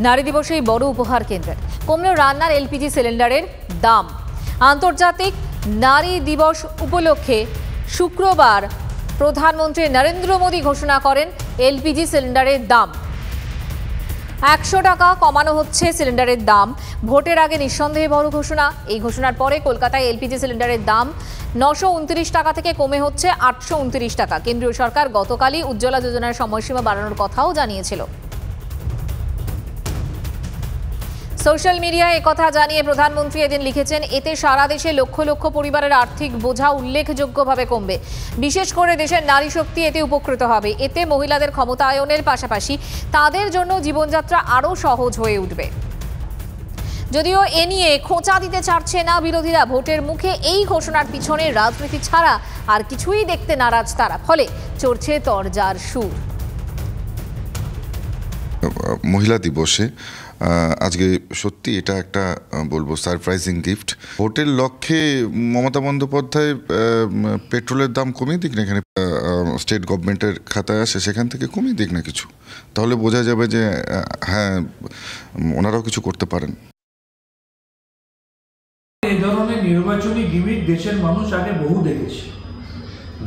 নারী দিবসেই বড় উপহার কেন্দ্রের, কমল রান্নার এলপিজি সিলিন্ডারের দাম। আন্তর্জাতিক নারী দিবস উপলক্ষে শুক্রবার প্রধানমন্ত্রী নরেন্দ্র মোদী ঘোষণা করেন এলপিজি সিলিন্ডারের দাম 100 টাকা কমানো হচ্ছে। সিলিন্ডারের দাম ভোটের আগে নিঃসন্দেহে বড় ঘোষণা। এই ঘোষণার পরে কলকাতায় এলপিজি সিলিন্ডারের দাম 929 টাকা থেকে কমে হচ্ছে 829 টাকা। কেন্দ্রীয় সরকার গতকালই উজ্জ্বলা যোজনার সময়সীমা বাড়ানোর কথাও জানিয়েছিল। সোশ্যাল মিডিয়ায় একথা জানিয়ে প্রধানমন্ত্রী এদিন লিখেছেন, এতে সারা দেশে লক্ষ লক্ষ পরিবারের আর্থিক বোঝা উল্লেখযোগ্যভাবে কমবে। বিশেষ করে দেশের নারী শক্তি এতে উপকৃত হবে। এতে মহিলাদের ক্ষমতায়নের পাশাপাশি তাদের জন্য জীবনযাত্রা আরও সহজ হয়ে উঠবে। যদিও এ নিয়ে খোঁচা দিতে চাচ্ছে না বিরোধীরা। ভোটের মুখে এই ঘোষণার পিছনে রাজনীতি ছাড়া আর কিছুই দেখতে নারাজ তারা, ফলে চড়ছে তরজার সুর। মহিলা দিবসে আজকে সত্যি এটা একটা বলবো সারপ্রাইজিং গিফট। ভোটের লক্ষ্যে মমতা বন্দ্যোপাধ্যায় পেট্রোলের দাম কমিয়ে দিক না, এখানে স্টেট গভর্নমেন্টের খাতায় আসে, সেখান থেকে কমিয়ে দিক না কিছু, তাহলে বোঝা যাবে যে হ্যাঁ ওনারাও কিছু করতে পারেন। এই ধরনের নির্বাচনী গিমিক দেশের মানুষ আগে বহু দেখেছে।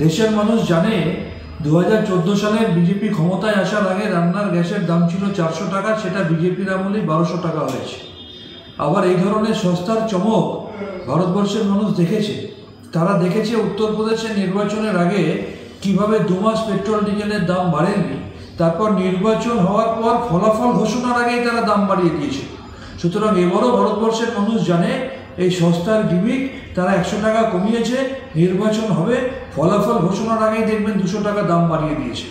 দেশের মানুষ জানে 2014 সালে বিজেপি ক্ষমতায় আসার আগে রান্নার গ্যাসের দাম ছিল 400 টাকা, সেটা বিজেপির আমলেই 1200 টাকা হয়েছে। আবার এই ধরনের সস্তার চমক ভারতবর্ষের মানুষ দেখেছে। তারা দেখেছে উত্তরপ্রদেশের নির্বাচনের আগে কিভাবে 2 মাস পেট্রোল ডিজেলের দাম বাড়েনি, তারপর নির্বাচন হওয়ার পর ফলাফল ঘোষণার আগেই তারা দাম বাড়িয়ে দিয়েছে। সুতরাং এবারও ভারতবর্ষের মানুষ জানে এই সস্তার গিমিক তারা 100 টাকা কমিয়েছে, নির্বাচন হবে, ফলাফল ঘোষণার আগেই দেখবেন 200 টাকা দাম বাড়িয়ে দিয়েছে।